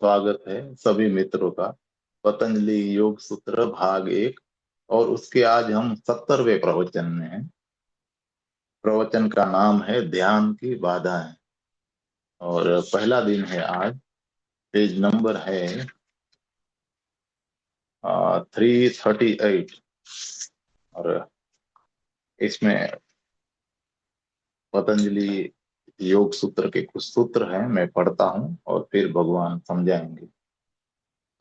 स्वागत है सभी मित्रों का पतंजलि योग सूत्र भाग 1। और उसके आज हम 70वें प्रवचन में हैं। प्रवचन का नाम है ध्यान की बाधाएं। और पहला दिन है आज। पेज नंबर है 338। और इसमें पतंजलि योग सूत्र के कुछ सूत्र हैं, मैं पढ़ता हूँ और फिर भगवान समझाएंगे।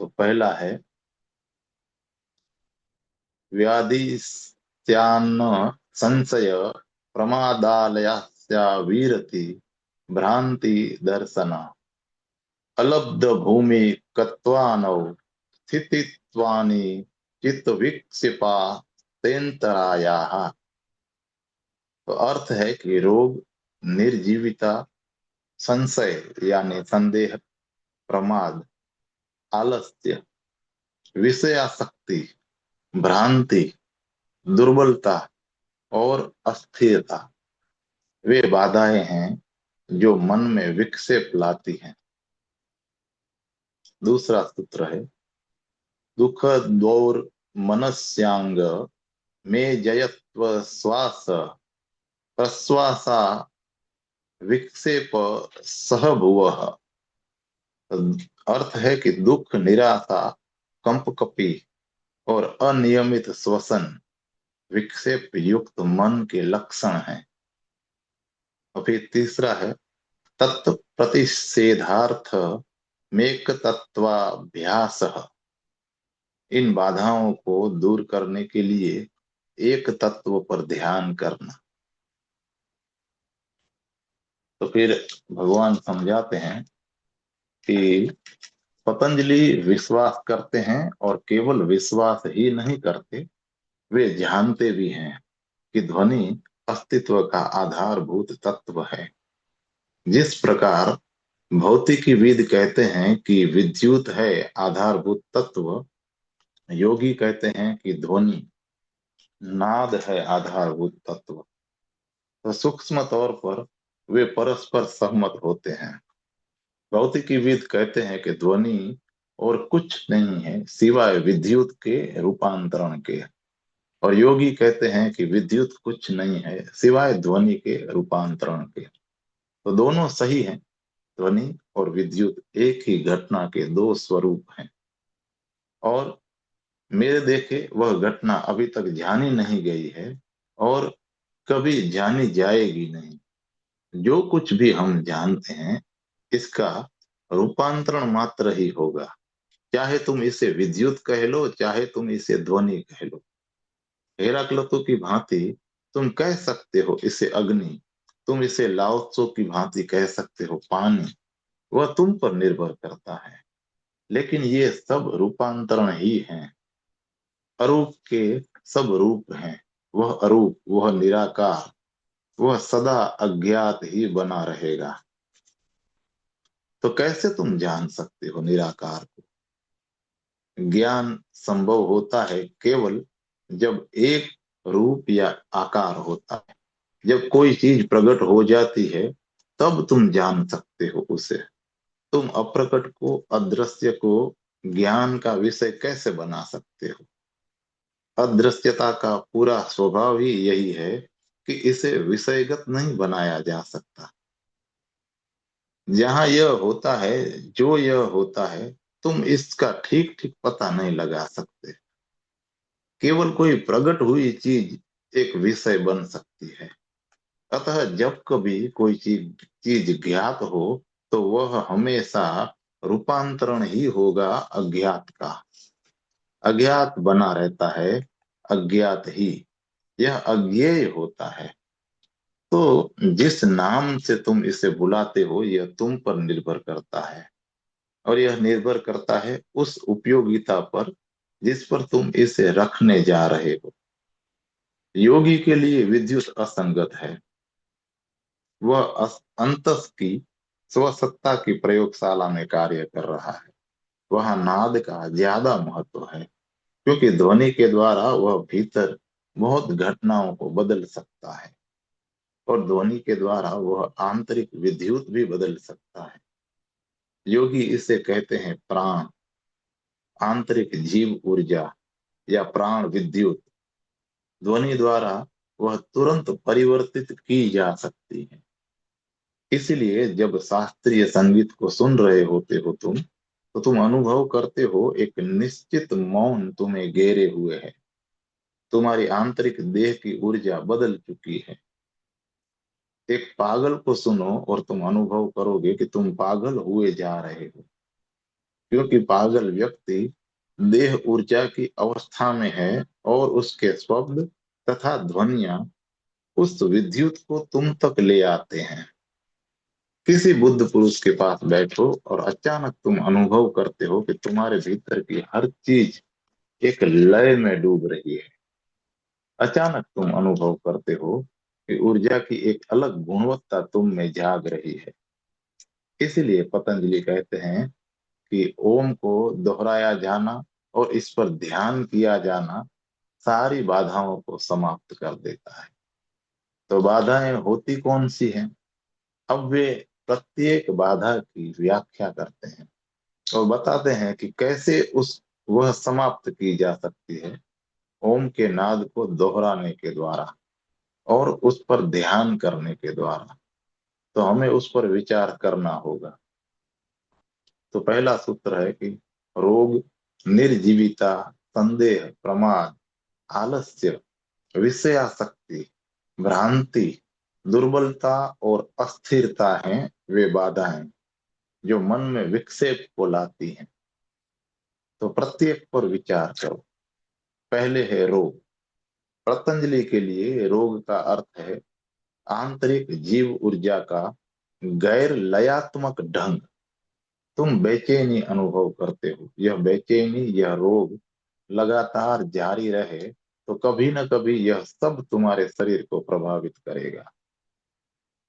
तो पहला है व्याधि स्यान्न संशय प्रमादालयस्या वीरति भ्रांति दर्शना अलब्ध भूमि कत्वानौ स्थितित्वानि चित्त विक्षिपा तेन्तरायाः। तो अर्थ है कि रोग, निर्जीविता, संशय यानी संदेह, प्रमाद, आलस्य, विषयासक्ति, भ्रांति, दुर्बलता और अस्थिरता वे बाधाएं हैं जो मन में विक्षेप लाती हैं। दूसरा सूत्र है दुख दौर मनस्यांग में जयत्व श्वास प्रश्वासा विक्षेप सहभुव। अर्थ है कि दुख, निराशा, कंपकपी और अनियमित श्वसन विक्षेप युक्त मन के लक्षण हैं। और फिर तीसरा है तत्व प्रतिषेधार्थ मेक तत्वाभ्यास। इन बाधाओं को दूर करने के लिए एक तत्व पर ध्यान करना। तो फिर भगवान समझाते हैं कि पतंजलि विश्वास करते हैं और केवल विश्वास ही नहीं करते, वे जानते भी हैं कि ध्वनि अस्तित्व का आधारभूत तत्व है। जिस प्रकार भौतिकीविद कहते हैं कि विद्युत है आधारभूत तत्व, योगी कहते हैं कि ध्वनि, नाद है आधारभूत तत्व। तो सूक्ष्म तौर पर वे परस्पर सहमत होते हैं। भौतिकीविद कहते हैं कि ध्वनि और कुछ नहीं है सिवाय विद्युत के रूपांतरण के, और योगी कहते हैं कि विद्युत कुछ नहीं है सिवाय ध्वनि के रूपांतरण के। तो दोनों सही हैं। ध्वनि और विद्युत एक ही घटना के दो स्वरूप हैं, और मेरे देखे वह घटना अभी तक जानी नहीं गई है और कभी जानी जाएगी नहीं। जो कुछ भी हम जानते हैं इसका रूपांतरण मात्र ही होगा। चाहे तुम इसे विद्युत कह लो, चाहे तुम इसे ध्वनि कह लो। हेराक्लतु की भांति तुम कह सकते हो इसे अग्नि, तुम इसे लाओत्सो की भांति कह सकते हो पानी। वह तुम पर निर्भर करता है, लेकिन ये सब रूपांतरण ही हैं। अरूप के सब रूप हैं। वह अरूप, वह निराकार, वह सदा अज्ञात ही बना रहेगा। तो कैसे तुम जान सकते हो निराकार को? ज्ञान संभव होता है केवल जब एक रूप या आकार होता है। जब कोई चीज प्रकट हो जाती है तब तुम जान सकते हो उसे। तुम अप्रकट को, अदृश्य को ज्ञान का विषय कैसे बना सकते हो? अदृश्यता का पूरा स्वभाव ही यही है कि इसे विषयगत नहीं बनाया जा सकता। जहां यह होता है, जो यह होता है, तुम इसका ठीक ठीक पता नहीं लगा सकते। केवल कोई प्रकट हुई चीज एक विषय बन सकती है। अतः जब कभी कोई चीज चीज ज्ञात हो तो वह हमेशा रूपांतरण ही होगा अज्ञात का। अज्ञात बना रहता है, अज्ञात ही। यह अज्ञेय होता है। तो जिस नाम से तुम इसे बुलाते हो यह तुम पर निर्भर करता है, और यह निर्भर करता है उस उपयोगिता पर जिस पर तुम इसे रखने जा रहे हो। योगी के लिए विद्युत असंगत है। वह अंतस की स्वसत्ता की प्रयोगशाला में कार्य कर रहा है। वहां नाद का ज्यादा महत्व है, क्योंकि ध्वनि के द्वारा वह भीतर बहुत घटनाओं को बदल सकता है, और ध्वनि के द्वारा वह आंतरिक विद्युत भी बदल सकता है। योगी इसे कहते हैं प्राण, आंतरिक जीव ऊर्जा या प्राण विद्युत। ध्वनि द्वारा वह तुरंत परिवर्तित की जा सकती है। इसलिए जब शास्त्रीय संगीत को सुन रहे होते हो तुम, तो तुम अनुभव करते हो एक निश्चित मौन तुम्हें घेरे हुए है। तुम्हारी आंतरिक देह की ऊर्जा बदल चुकी है। एक पागल को सुनो और तुम अनुभव करोगे कि तुम पागल हुए जा रहे हो, क्योंकि पागल व्यक्ति देह ऊर्जा की अवस्था में है और उसके शब्द तथा ध्वनियां उस विद्युत को तुम तक ले आते हैं। किसी बुद्ध पुरुष के पास बैठो और अचानक तुम अनुभव करते हो कि तुम्हारे भीतर की हर चीज एक लय में डूब रही है। अचानक तुम अनुभव करते हो कि ऊर्जा की एक अलग गुणवत्ता तुम में जाग रही है। इसीलिए पतंजलि कहते हैं कि ओम को दोहराया जाना और इस पर ध्यान किया जाना सारी बाधाओं को समाप्त कर देता है। तो बाधाएं होती कौन सी हैं? अब वे प्रत्येक बाधा की व्याख्या करते हैं और बताते हैं कि कैसे उस वह समाप्त की जा सकती है। ओम के नाद को दोहराने के द्वारा और उस पर ध्यान करने के द्वारा। तो हमें उस पर विचार करना होगा। तो पहला सूत्र है कि रोग, निर्जीविता, संदेह, प्रमाद, आलस्य, विषयासक्ति, भ्रांति, दुर्बलता और अस्थिरता हैं वे बाधाएं जो मन में विक्षेप को लाती हैं। तो प्रत्येक पर विचार करो। पहले है रोग। पतंजलि के लिए रोग का अर्थ है आंतरिक जीव ऊर्जा का गैर लयात्मक ढंग। तुम बेचैनी अनुभव करते हो, यह बेचैनी, यह रोग लगातार जारी रहे तो कभी न कभी यह सब तुम्हारे शरीर को प्रभावित करेगा।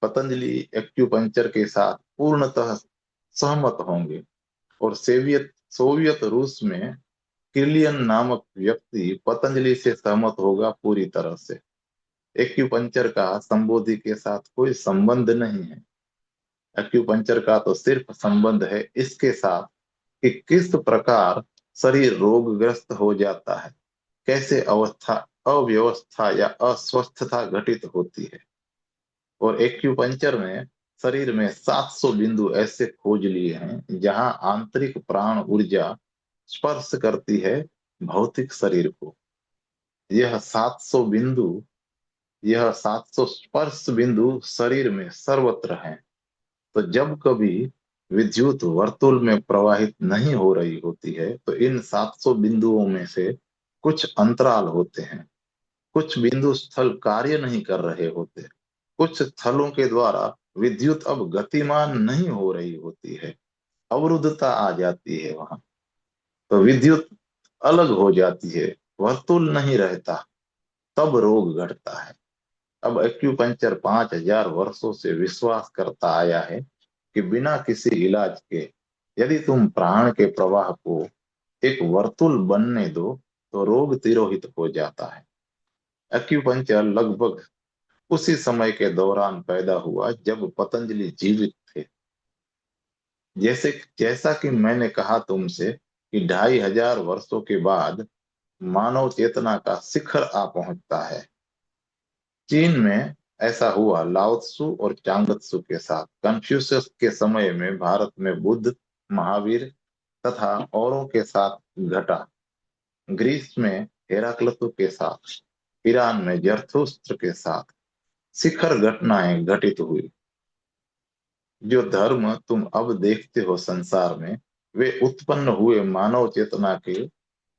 पतंजलि एक्यूपंक्चर के साथ पूर्णतः सहमत होंगे और सोवियत सोवियत रूस में किलियन नामक व्यक्ति पतंजलि से सहमत होगा पूरी तरह से। एक्यूपंक्चर का संबोधि के साथ कोई संबंध नहीं है। एक्यूपंक्चर का तो सिर्फ संबंध है इसके साथ कि किस प्रकार शरीर रोगग्रस्त हो जाता है, कैसे अवस्था अव्यवस्था या अस्वस्थता घटित होती है। और एक्यूपंक्चर में शरीर में 700 बिंदु ऐसे खोज लिए हैं जहां आंतरिक प्राण ऊर्जा स्पर्श करती है भौतिक शरीर को। यह 700 बिंदु यह 700 स्पर्श बिंदु शरीर में सर्वत्र हैं। तो जब कभी विद्युत वर्तुल में प्रवाहित नहीं हो रही होती है तो इन 700 बिंदुओं में से कुछ अंतराल होते हैं। कुछ बिंदु स्थल कार्य नहीं कर रहे होते। कुछ स्थलों के द्वारा विद्युत अब गतिमान नहीं हो रही होती है। अवरुद्धता आ जाती है वहां। तो विद्युत अलग हो जाती है, वर्तुल नहीं रहता, तब रोग घटता है। अब एक्यूपंक्चर 5000 वर्षों से विश्वास करता आया है कि बिना किसी इलाज के यदि तुम प्राण के प्रवाह को एक वर्तुल बनने दो तो रोग तिरोहित हो जाता है। एक्यूपंक्चर लगभग उसी समय के दौरान पैदा हुआ जब पतंजलि जीवित थे। जैसे जैसा कि मैंने कहा तुमसे कि 2500 वर्षों के बाद मानव चेतना का शिखर आ पहुंचता है। चीन में ऐसा हुआ लाओ त्सु और चांगत्सु के साथ। कन्फ्यूशियस के समय में भारत में बुद्ध, महावीर तथा औरों के साथ घटा। ग्रीस में हेराक्लतु के साथ, ईरान में जरथुस्त्र के साथ शिखर घटनाएं घटित हुई। जो धर्म तुम अब देखते हो संसार में, वे उत्पन्न हुए मानव चेतना के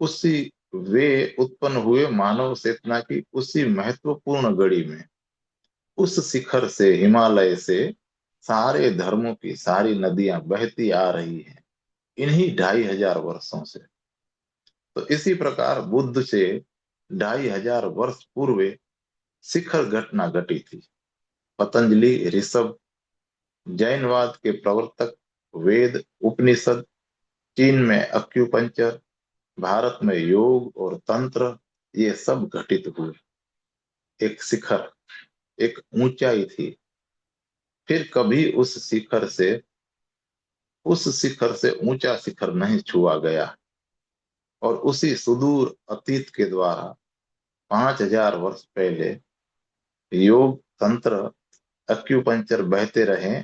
उसी वे उत्पन्न हुए मानव चेतना की उसी महत्वपूर्ण घड़ी में। उस शिखर से, हिमालय से सारे धर्मों की सारी नदियां बहती आ रही हैं इन्हीं 2500 वर्षों से। तो इसी प्रकार बुद्ध से 2500 वर्ष पूर्व शिखर घटना घटी थी। पतंजलि, ऋषभ, जैनवाद के प्रवर्तक, वेद, उपनिषद, चीन में अक्यूपंक्चर, भारत में योग और तंत्र, ये सब घटित हुए। एक शिखर, एक ऊंचाई थी। फिर कभी उस शिखर से उस शिखर से ऊंचा शिखर नहीं छुआ गया, और उसी सुदूर अतीत के द्वारा 5,000 वर्ष पहले योग तंत्र एक्यूपंक्चर बहते रहे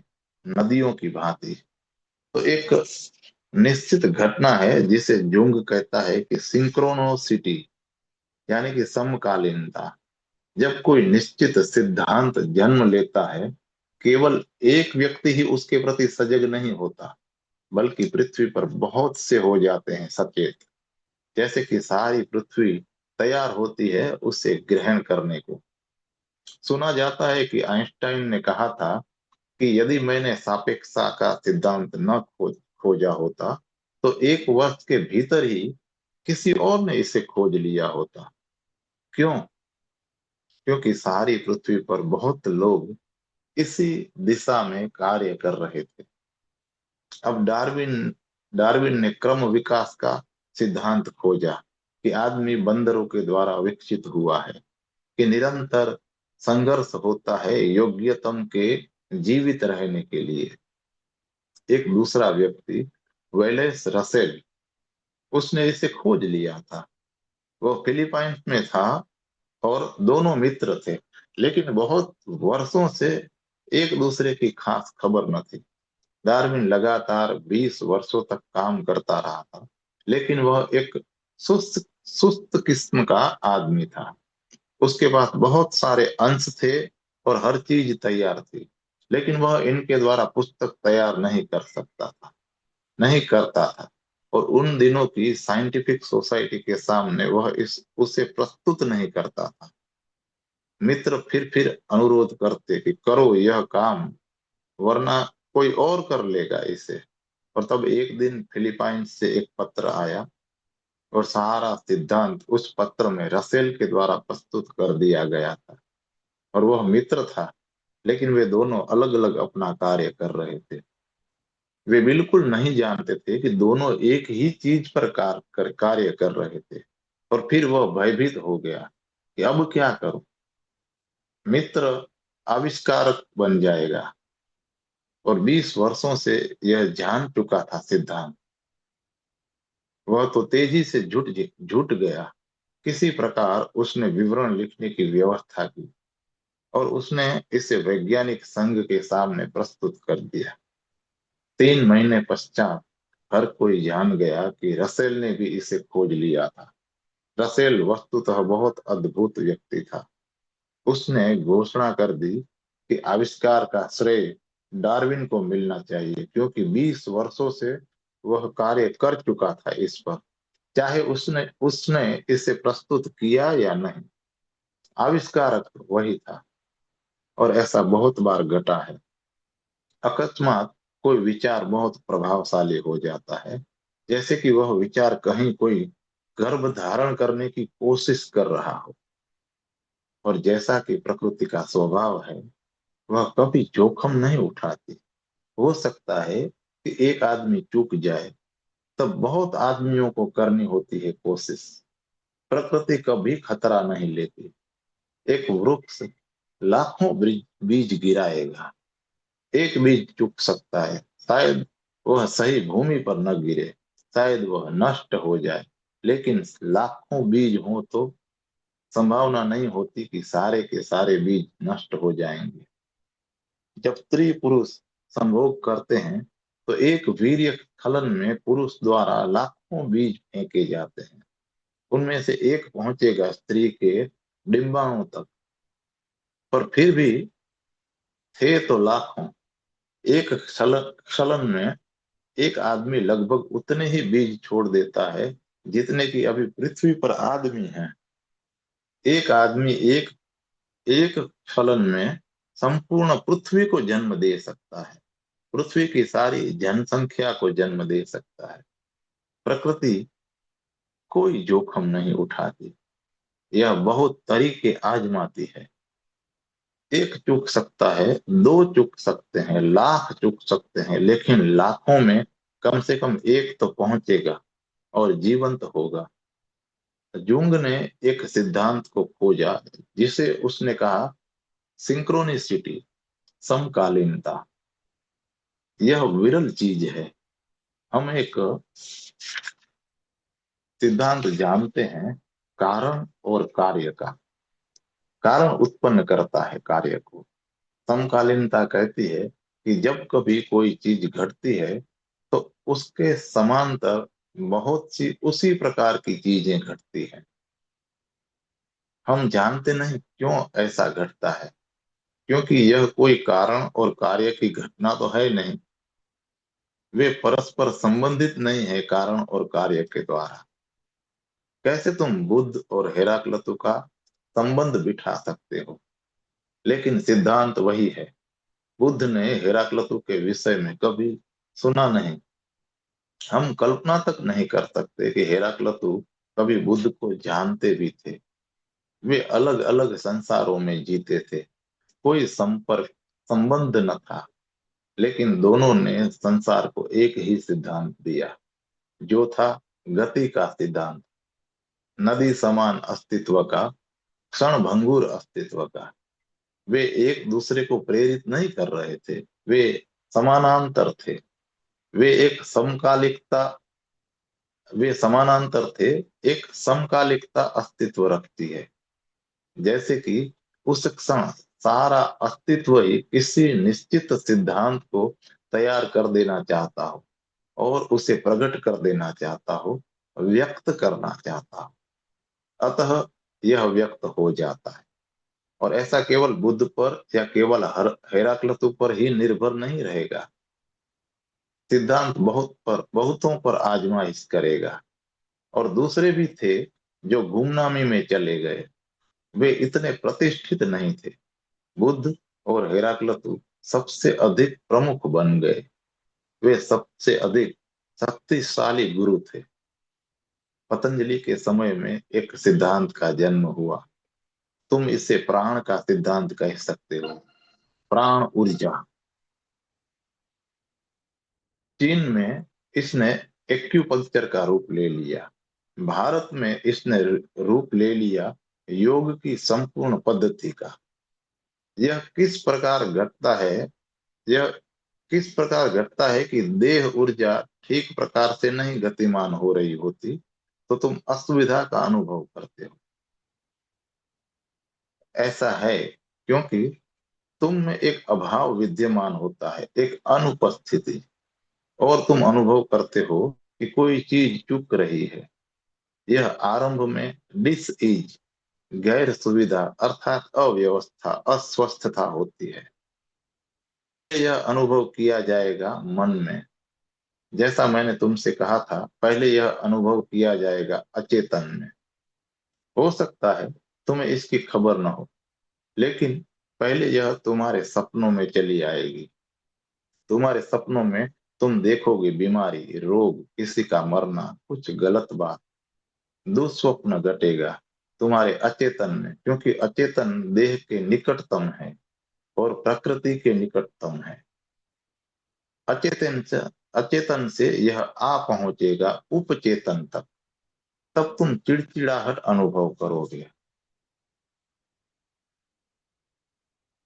नदियों की भांति। तो एक निश्चित घटना है जिसे जुंग कहता है कि सिंक्रोनोसिटी, यानी कि समकालीनता। जब कोई निश्चित सिद्धांत जन्म लेता है, केवल एक व्यक्ति ही उसके प्रति सजग नहीं होता, बल्कि पृथ्वी पर बहुत से हो जाते हैं सचेत। जैसे कि सारी पृथ्वी तैयार होती है उसे ग्रहण करने को। सुना जाता है कि आइंस्टाइन ने कहा था कि यदि मैंने सापेक्षता का सिद्धांत न खोजा होता, तो 1 वर्ष के भीतर ही किसी और ने इसे खोज लिया होता। क्यों? क्योंकि सारी पृथ्वी पर बहुत लोग इसी दिशा में कार्य कर रहे थे। अब डार्विन डार्विन ने क्रम विकास का सिद्धांत खोजा कि आदमी बंदरों के द्वारा विकसित हुआ है, कि निरंतर संघर्ष होता है योग्यतम के जीवित रहने के लिए। एक दूसरा व्यक्ति, वेलेस रसेल, उसने इसे खोज लिया था। वो फिलीपाइंस में था और दोनों मित्र थे, लेकिन बहुत वर्षों से एक दूसरे की खास खबर न थी। डार्विन लगातार 20 वर्षों तक काम करता रहा था, लेकिन वह एक सुस्त सुस्त किस्म का आदमी था। उसके पास बहुत सारे अंश थे और हर चीज तैयार थी, लेकिन वह इनके द्वारा पुस्तक तैयार नहीं कर सकता था, नहीं करता था। और उन दिनों की साइंटिफिक सोसाइटी के सामने वह इस उसे प्रस्तुत नहीं करता था। मित्र फिर अनुरोध करते कि करो यह काम, वरना कोई और कर लेगा इसे। और तब एक दिन फिलीपाइंस से एक पत्र आया, और सारा सिद्धांत उस पत्र में रसेल के द्वारा प्रस्तुत कर दिया गया था। और वह मित्र था, लेकिन वे दोनों अलग अलग अपना कार्य कर रहे थे। वे बिल्कुल नहीं जानते थे कि दोनों एक ही चीज पर कार्य कर रहे थे। और फिर वह भयभीत हो गया कि अब क्या करूं। मित्र आविष्कारक बन जाएगा, और 20 वर्षों से यह जान चुका था सिद्धांत। वह तो तेजी से जुट गया। किसी प्रकार उसने विवरण लिखने की व्यवस्था की, और उसने इसे वैज्ञानिक संघ के सामने प्रस्तुत कर दिया। 3 महीने पश्चात हर कोई जान गया कि रसेल ने भी इसे खोज लिया था। रसेल वस्तुतः बहुत अद्भुत व्यक्ति था। उसने घोषणा कर दी कि आविष्कार का श्रेय डार्विन को मिलना चाहिए, क्योंकि 20 वर्षों से वह कार्य कर चुका था इस पर, चाहे उसने उसने इसे प्रस्तुत किया या नहीं। आविष्कारक वही था। और ऐसा बहुत बार घटा है। अकस्मात कोई विचार बहुत प्रभावशाली हो जाता है, जैसे कि वह विचार कहीं कोई गर्भ धारण करने की कोशिश कर रहा हो। और जैसा कि प्रकृति का स्वभाव है, वह कभी जोखम नहीं उठाती। हो सकता है कि एक आदमी चूक जाए, तब बहुत आदमियों को करनी होती है कोशिश। प्रकृति कभी खतरा नहीं लेती। एक वृक्ष लाखों बीज गिराएगा, एक बीज चुक सकता है। शायद वह सही भूमि पर न गिरे, शायद वह नष्ट हो जाए, लेकिन लाखों बीज हो तो संभावना नहीं होती कि सारे के सारे बीज नष्ट हो जाएंगे। जब स्त्री पुरुष संभोग करते हैं, तो एक वीर्य फलन में पुरुष द्वारा लाखों बीज फेंके जाते हैं। उनमें से एक पहुंचेगा स्त्री के डिंबाणु तक, पर फिर भी थे तो लाखों। एक क्षलन में एक आदमी लगभग उतने ही बीज छोड़ देता है जितने की अभी पृथ्वी पर आदमी हैं। एक आदमी एक एक फलन में संपूर्ण पृथ्वी को जन्म दे सकता है, पृथ्वी की सारी जनसंख्या को जन्म दे सकता है। प्रकृति कोई जोखम नहीं उठाती, यह बहुत तरीके आजमाती है। एक चूक सकता है, दो चूक सकते हैं, लाख चूक सकते हैं, लेकिन लाखों में कम से कम एक तो पहुंचेगा और जीवंत होगा। जुंग ने एक सिद्धांत को खोजा जिसे उसने कहा सिंक्रोनिसिटी, समकालीनता। यह विरल चीज है। हम एक सिद्धांत जानते हैं, कारण और कार्य का। कारण उत्पन्न करता है कार्य को। समकालीनता कहती है कि जब कभी कोई चीज घटती है तो उसके समांतर बहुत सी उसी प्रकार की चीजें घटती हैं। हम जानते नहीं क्यों ऐसा घटता है, क्योंकि यह कोई कारण और कार्य की घटना तो है नहीं। वे परस्पर संबंधित नहीं है कारण और कार्य के द्वारा। कैसे तुम बुद्ध और हेराक्लतु का संबंध बिठा सकते हो? लेकिन सिद्धांत वही है। बुद्ध ने हेराक्लतु के विषय में कभी सुना नहीं। हम कल्पना तक नहीं कर सकते कि हेराक्लतु कभी बुद्ध को जानते भी थे। वे अलग अलग संसारों में जीते थे, कोई संपर्क संबंध न था। लेकिन दोनों ने संसार को एक ही सिद्धांत दिया, जो था गति का सिद्धांत, नदी समान अस्तित्व का, क्षण भंगुर अस्तित्व का। वे एक दूसरे को प्रेरित नहीं कर रहे थे, वे समानांतर थे। वे एक समकालिकता वे समानांतर थे। एक समकालिकता अस्तित्व रखती है, जैसे कि उस क्षण सारा अस्तित्व ही किसी निश्चित सिद्धांत को तैयार कर देना चाहता हो और उसे प्रकट कर देना चाहता हो, व्यक्त करना चाहता हो। अतः यह व्यक्त हो जाता है। और ऐसा केवल बुद्ध पर या केवल हेराक्लतु पर ही निर्भर नहीं रहेगा। सिद्धांत बहुतों पर आजमाइश करेगा। और दूसरे भी थे जो गुमनामी में चले गए। वे इतने प्रतिष्ठित नहीं थे। बुद्ध और हेराक्लतु सबसे अधिक प्रमुख बन गए। वे सबसे अधिक शक्तिशाली गुरु थे। पतंजलि के समय में एक सिद्धांत का जन्म हुआ। तुम इसे प्राण का सिद्धांत कह सकते हो। प्राण ऊर्जा। चीन में इसने एक्यूपंक्चर का रूप ले लिया। भारत में इसने रूप ले लिया योग की संपूर्ण पद्धति का। यह किस प्रकार घटता है यह किस प्रकार घटता है कि देह ऊर्जा ठीक प्रकार से नहीं गतिमान हो रही होती तो तुम असुविधा का अनुभव करते हो। ऐसा है क्योंकि तुम में एक अभाव विद्यमान होता है, एक अनुपस्थिति। और तुम अनुभव करते हो कि कोई चीज चूक रही है। यह आरंभ में डिस इज गैर सुविधा अर्थात अव्यवस्था अस्वस्थता होती है। यह अनुभव किया जाएगा मन में। जैसा मैंने तुमसे कहा था, पहले यह अनुभव किया जाएगा अचेतन में। हो सकता है तुम्हें इसकी खबर न हो, लेकिन पहले यह तुम्हारे सपनों में चली आएगी। तुम्हारे सपनों में तुम देखोगे बीमारी, रोग, किसी का मरना, कुछ गलत बात। दुस्वप्न घटेगा तुम्हारे अचेतन में, क्योंकि अचेतन देह के निकटतम है और प्रकृति के निकटतम है। अचेतन से यह आ पहुंचेगा उपचेतन तक। तब तुम चिड़चिड़ाहट अनुभव करोगे।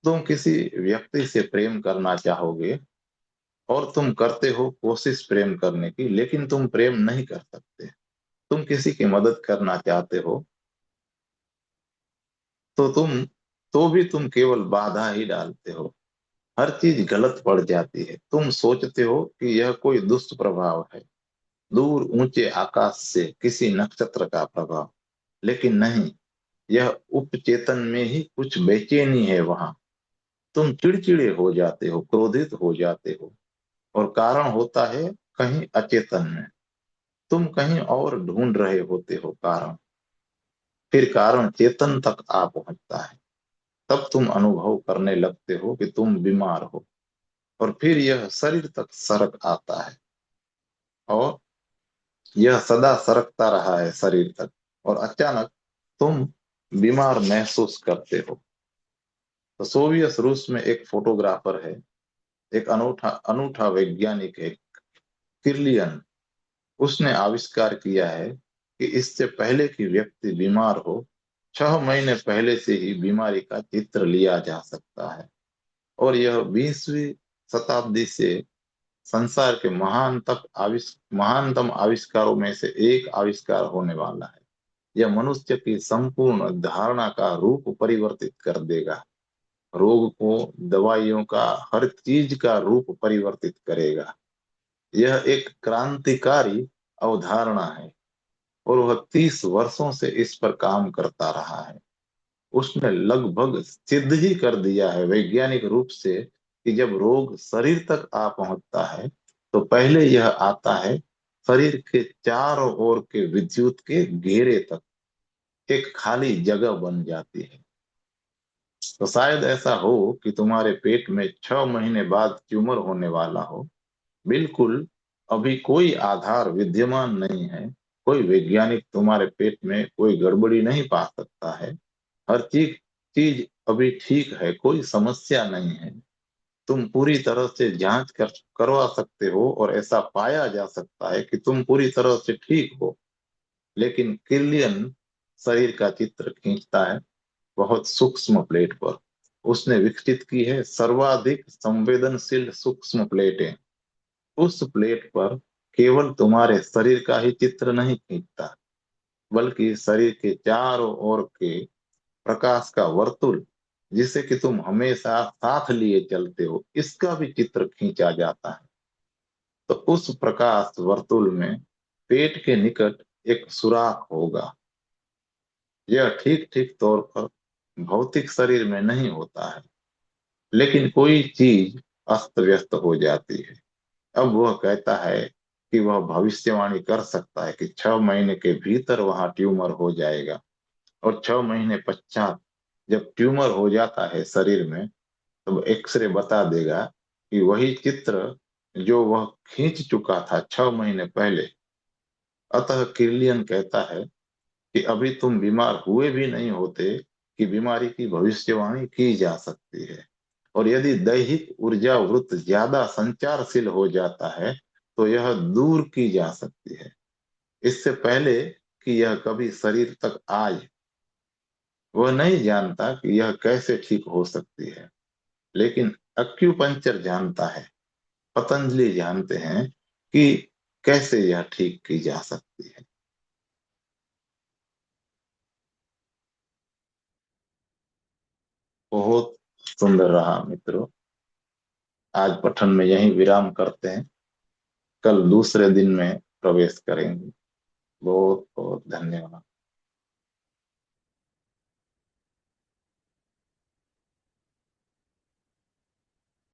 तुम किसी व्यक्ति से प्रेम करना चाहोगे और तुम करते हो कोशिश प्रेम करने की, लेकिन तुम प्रेम नहीं कर सकते। तुम किसी की मदद करना चाहते हो तो भी तुम केवल बाधा ही डालते हो। हर चीज गलत पड़ जाती है। तुम सोचते हो कि यह कोई दुष्प्रभाव है, दूर ऊंचे आकाश से किसी नक्षत्र का प्रभाव। लेकिन नहीं, यह उपचेतन में ही कुछ बेचैनी है वहां। तुम चिड़चिड़े हो जाते हो, क्रोधित हो जाते हो। और कारण होता है कहीं अचेतन में। तुम कहीं और ढूंढ रहे होते हो कारण। फिर कारण चेतन तक आ पहुंचता है। तब तुम अनुभव करने लगते हो कि तुम बीमार हो। और फिर यह शरीर तक सरक आता है। और यह सदा सरकता रहा है शरीर तक। और अचानक तुम बीमार महसूस करते हो। तो सोवियत रूस में एक फोटोग्राफर है, एक अनूठा अनूठा वैज्ञानिक है, किर्लियन। उसने आविष्कार किया है कि इससे पहले कि व्यक्ति बीमार हो, 6 महीने पहले से ही बीमारी का चित्र लिया जा सकता है। और यह 20वीं शताब्दी से संसार के महानतम आविष्कारों में से एक आविष्कार होने वाला है। यह मनुष्य की संपूर्ण धारणा का रूप परिवर्तित कर देगा। रोग को, दवाइयों का, हर चीज का रूप परिवर्तित करेगा। यह एक क्रांतिकारी अवधारणा है और वह 30 वर्षों से इस पर काम करता रहा है। उसने लगभग सिद्ध ही कर दिया है वैज्ञानिक रूप से कि जब रोग शरीर तक आ पहुंचता है तो पहले यह आता है शरीर के चारों ओर के विद्युत के घेरे तक। एक खाली जगह बन जाती है। तो शायद ऐसा हो कि तुम्हारे पेट में 6 महीने बाद ट्यूमर होने वाला हो। बिल्कुल, अभी कोई आधार विद्यमान नहीं है। कोई वैज्ञानिक तुम्हारे पेट में कोई गड़बड़ी नहीं पा सकता है। हर चीज चीज अभी ठीक है, कोई समस्या नहीं है। तुम पूरी तरह से जांच करवा सकते हो और ऐसा पाया जा सकता है कि तुम पूरी तरह से ठीक हो। लेकिन किलियन शरीर का चित्र खींचता है बहुत सूक्ष्म प्लेट पर। उसने विकसित की है सर्वाधिक संवेदनशील सूक्ष्म प्लेटें। उस प्लेट पर केवल तुम्हारे शरीर का ही चित्र नहीं खींचता, बल्कि शरीर के चारों ओर के प्रकाश का वर्तुल, जिसे कि तुम हमेशा साथ लिए चलते हो, इसका भी चित्र खींचा जाता है। तो उस प्रकाश वर्तुल में पेट के निकट एक सुराख होगा। यह ठीक ठीक तौर पर भौतिक शरीर में नहीं होता है, लेकिन कोई चीज अस्त व्यस्त हो जाती है। अब वह कहता है कि वह भविष्यवाणी कर सकता है कि 6 महीने के भीतर वहां ट्यूमर हो जाएगा। और 6 महीने पश्चात जब ट्यूमर हो जाता है शरीर में, तब एक्सरे बता देगा कि वही चित्र जो वह खींच चुका था 6 महीने पहले। अतः किर्लियन कहता है कि अभी तुम बीमार हुए भी नहीं होते कि बीमारी की भविष्यवाणी की जा सकती है। और यदि दैहिक ऊर्जा वृत्त ज्यादा संचारशील हो जाता है तो यह दूर की जा सकती है, इससे पहले कि यह कभी शरीर तक आए। वह नहीं जानता कि यह कैसे ठीक हो सकती है, लेकिन अक्यूपंक्चर जानता है, पतंजलि जानते हैं कि कैसे यह ठीक की जा सकती है। बहुत सुंदर रहा मित्रों। आज पठन में यही विराम करते हैं। कल दूसरे दिन में प्रवेश करेंगे। बहुत बहुत धन्यवाद।